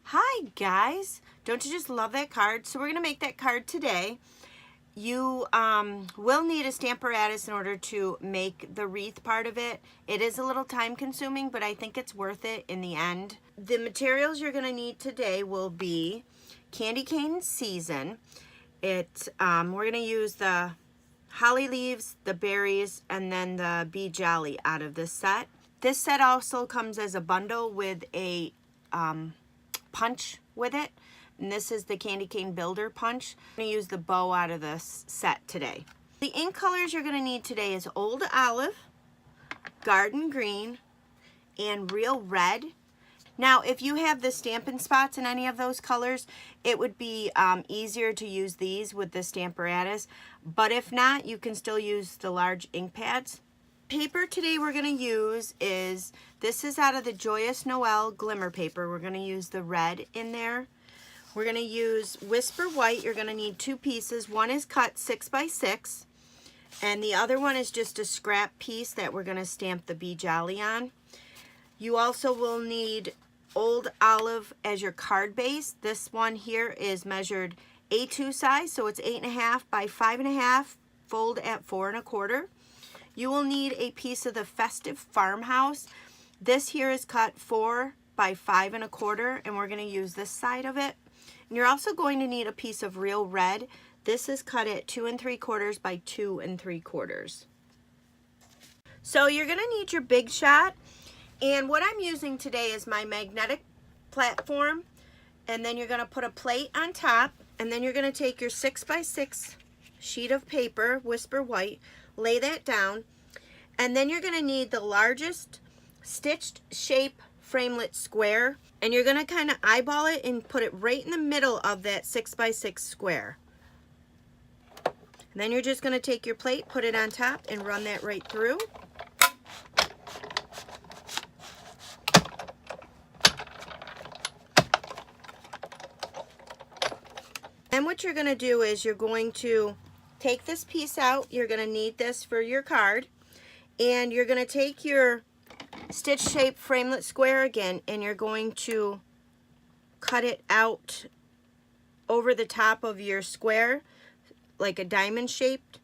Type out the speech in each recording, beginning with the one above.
Hi guys, don't you just love that card? So we're going to make that card today. You will need a stamparatus in order to make the wreath part of it. It is a little time consuming, but I think it's worth it in the end. The materials you're going to need today will be candy cane season. We're going to use the holly leaves, the berries, and then the bee jelly out of this set. This set also comes as a bundle with a punch with it, and this is the candy cane builder punch. I'm going to use the bow out of this set today. The ink colors you're going to need today is Old Olive, Garden Green, and Real Red. Now if you have the Stampin' Spots in any of those colors, it would be easier to use these with the stamparatus, but if not, you can still use the large ink pads. Paper today we're going to use this is out of the Joyous Noel Glimmer paper. We're going to use the red in there. We're going to use Whisper White. You're going to need 2 pieces. One is cut 6 by 6, and the other one is just a scrap piece that we're going to stamp the bee jelly on. You also will need Old Olive as your card base. This one here is measured A2 size, so it's 8.5 by 5.5, fold at 4 1/4. You will need a piece of the Festive Farmhouse. This here is cut 4 by 5 1/4, and we're going to use this side of it. And you're also going to need a piece of Real Red. This is cut at 2 3/4 by 2 3/4. So you're going to need your Big Shot, and what I'm using today is my magnetic platform, and then you're going to put a plate on top, and then you're going to take your 6 by 6 sheet of paper, Whisper White, lay that down, and then you're going to need the largest stitched shape framelit square, and you're going to kind of eyeball it and put it right in the middle of that 6 by 6 square. And then you're just going to take your plate, put it on top, and run that right through. Then what you're going to do is you're going to take this piece out. You're going to need this for your card, and you're going to take your stitch shape framelit square again, and you're going to cut it out over the top of your square like a diamond shaped,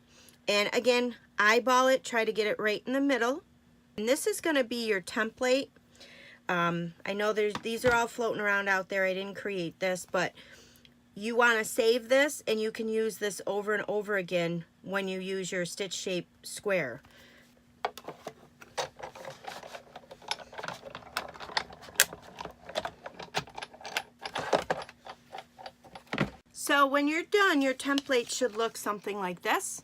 and again eyeball it, try to get it right in the middle. And this is going to be your template. I know these are all floating around out there. I didn't create this, but you want to save this, and you can use this over and over again when you use your stitch shape square. So when you're done, your template should look something like this.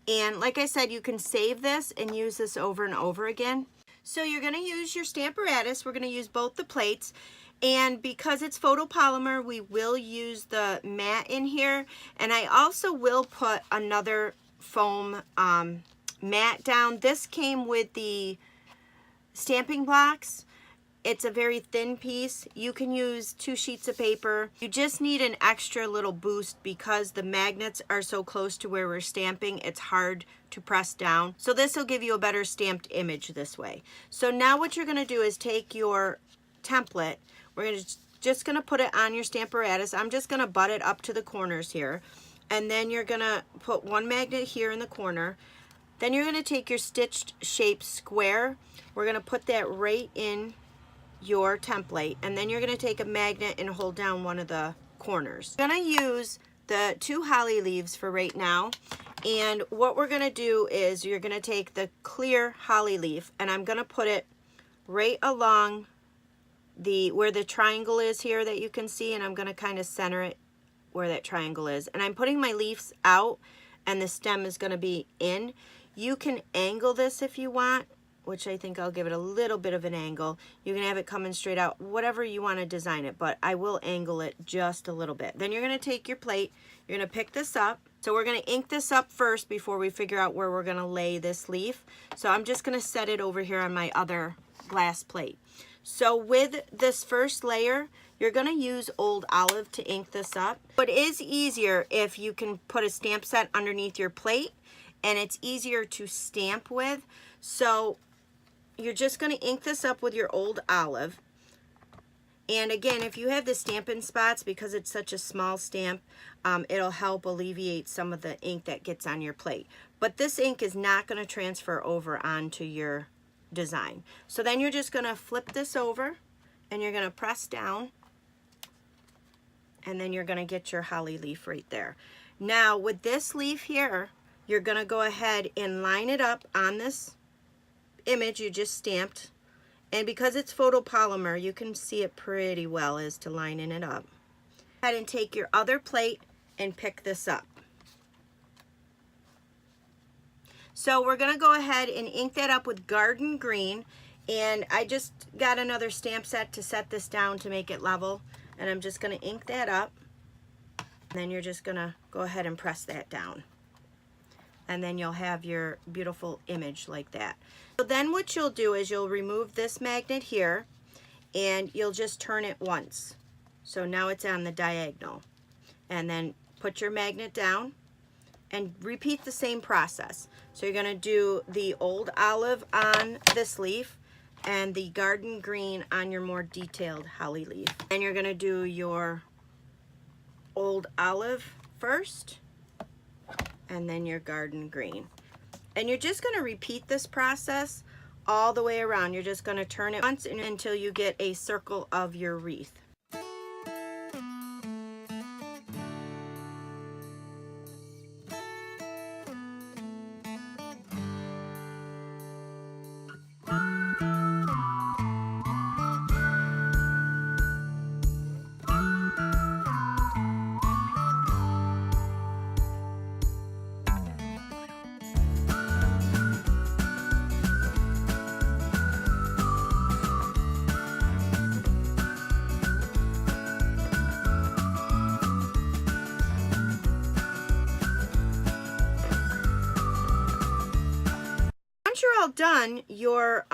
And like I said, you can save this and use this over and over again. So you're going to use your stamparatus. We're going to use both the plates. And because it's photopolymer, we will use the matte in here. And I also will put another foam matte down. This came with the stamping blocks. It's a very thin piece. You can use 2 sheets of paper. You just need an extra little boost because the magnets are so close to where we're stamping. It's hard to press down. So this will give you a better stamped image this way. So now what you're going to do is take your template. We're just going to put it on your stamparatus. I'm just going to butt it up to the corners here. And then you're going to put one magnet here in the corner. Then you're going to take your stitched shape square. We're going to put that right in your template, and then you're going to take a magnet and hold down one of the corners. I'm going to use the 2 holly leaves for right now, and what we're going to do is you're going to take the clear holly leaf, and I'm going to put it right along where the triangle is here that you can see, and I'm going to kind of center it where that triangle is. And I'm putting my leaves out, and the stem is going to be in. You can angle this if you want, which I think I'll give it a little bit of an angle. You can have it coming straight out, whatever you want to design it, but I will angle it just a little bit. Then you're going to take your plate, you're going to pick this up. So we're going to ink this up first before we figure out where we're going to lay this leaf. So I'm just going to set it over here on my other glass plate. So with this first layer, You're going to use Old Olive to ink this up. But it is easier if you can put a stamp set underneath your plate, and it's easier to stamp with. So you're just going to ink this up with your Old Olive. And again, if you have the Stampin' Spots, because it's such a small stamp, it'll help alleviate some of the ink that gets on your plate. But this ink is not going to transfer over onto your design. So then you're just going to flip this over, and you're going to press down, and then you're going to get your holly leaf right there. Now with this leaf here, you're going to go ahead and line it up on this image you just stamped. And because it's photopolymer, you can see it pretty well as to lining it up. Go ahead and take your other plate and pick this up. So we're going to go ahead and ink that up with Garden Green. And I just got another stamp set to set this down to make it level. And I'm just going to ink that up. And then you're just going to go ahead and press that down. And then you'll have your beautiful image like that. So then what you'll do is you'll remove this magnet here, and you'll just turn it once. So now it's on the diagonal. And then put your magnet down and repeat the same process. So you're going to do the Old Olive on this leaf and the Garden Green on your more detailed holly leaf. And you're going to do your Old Olive first, and then your Garden Green. And you're just going to repeat this process all the way around. You're just going to turn it once until you get a circle of your wreath. Once you're all done, your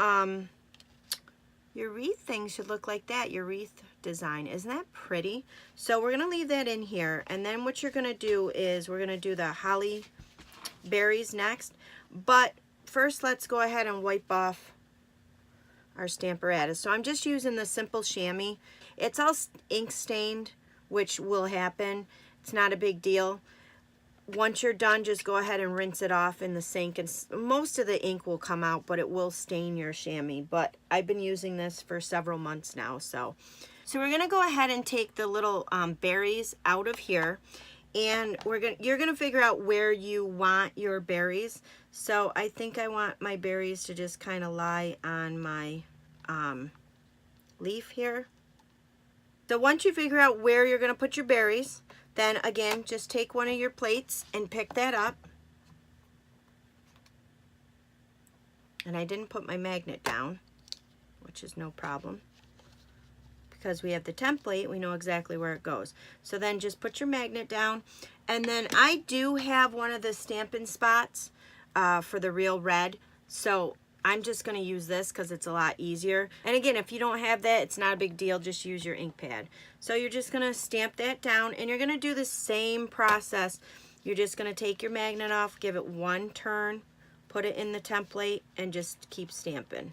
wreath thing should look like that, your wreath design. Isn't that pretty? So we're going to leave that in here, and then what you're going to do is we're going to do the holly berries next. But first, let's go ahead and wipe off our Stamparatus. So I'm just using the simple chamois. It's all ink stained, which will happen. It's not a big deal. Once you're done, just go ahead and rinse it off in the sink, and most of the ink will come out, but it will stain your chamois. But I've been using this for several months now. So we're going to go ahead and take the little berries out of here, and you're going to figure out where you want your berries. So I think I want my berries to just kind of lie on my leaf here. So once you figure out where you're going to put your berries, then again, just take one of your plates and pick that up. And I didn't put my magnet down, which is no problem. Because we have the template, we know exactly where it goes. So then just put your magnet down. And then I do have one of the Stampin' Spots for the Real Red. So I'm just going to use this because it's a lot easier. And again, if you don't have that, it's not a big deal. Just use your ink pad. So you're just going to stamp that down, and you're going to do the same process. You're just going to take your magnet off, give it one turn, put it in the template, and just keep stamping.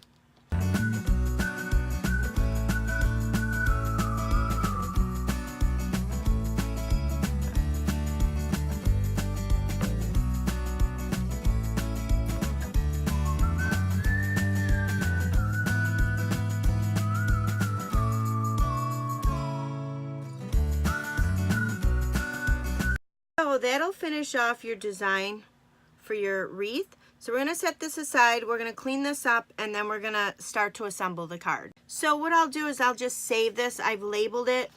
So that'll finish off your design for your wreath. So we're going to set this aside, we're going to clean this up, and then we're going to start to assemble the card. So what I'll do is I'll just save this. I've labeled it,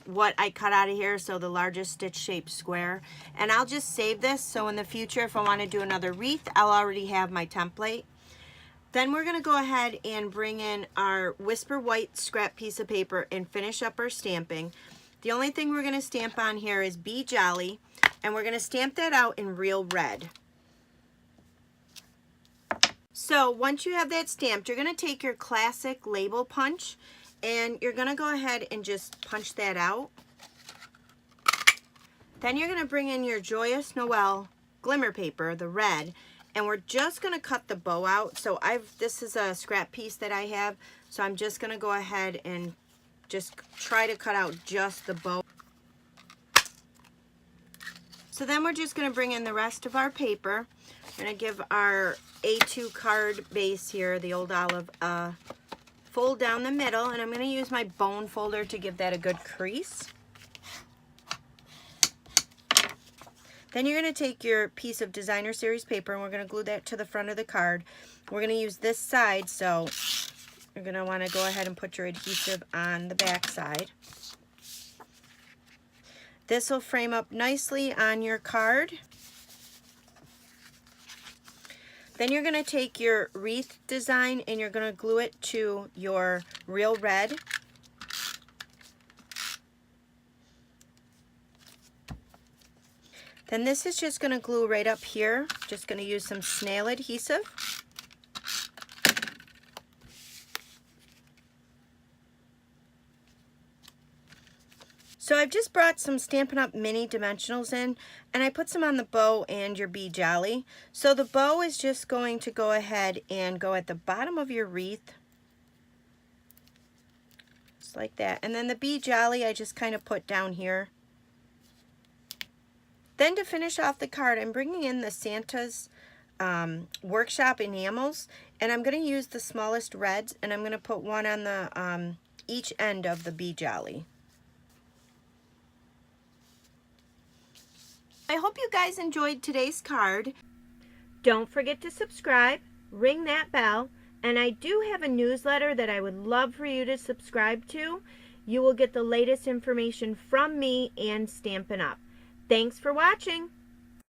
what I cut out of here, so the largest stitch shaped square. And I'll just save this, so in the future if I want to do another wreath, I'll already have my template. Then we're going to go ahead and bring in our Whisper White scrap piece of paper and finish up our stamping. The only thing we're going to stamp on here is Be Jolly, and we're going to stamp that out in Real Red. So once you have that stamped, you're going to take your classic label punch, And you're going to go ahead and just punch that out. Then you're going to bring in your Joyous Noel glimmer paper, the red, and we're just going to cut the bow out. So this is a scrap piece that I have, so I'm just going to go ahead and just try to cut out just the bow. So then we're just going to bring in the rest of our paper. We're going to give our A2 card base here, the old olive, fold down the middle, and I'm going to use my bone folder to give that a good crease. Then you're going to take your piece of designer series paper and we're going to glue that to the front of the card. We're going to use this side, so you're going to want to go ahead and put your adhesive on the back side. This will frame up nicely on your card. Then you're going to take your wreath design and you're going to glue it to your real red. Then this is just going to glue right up here. Just going to use some snail adhesive. So I've just brought some Stampin' Up! Mini dimensionals in, and I put some on the bow and your bee jolly. So the bow is just going to go ahead and go at the bottom of your wreath. Just like that. And then the bee jolly I just kind of put down here. Then to finish off the card, I'm bringing in the Santa's Workshop enamels, and I'm going to use the smallest reds, and I'm going to put one on the each end of the bee jolly. I hope you guys enjoyed today's card. Don't forget to subscribe, ring that bell, and I do have a newsletter that I would love for you to subscribe to. You will get the latest information from me and Stampin' Up! Thanks for watching.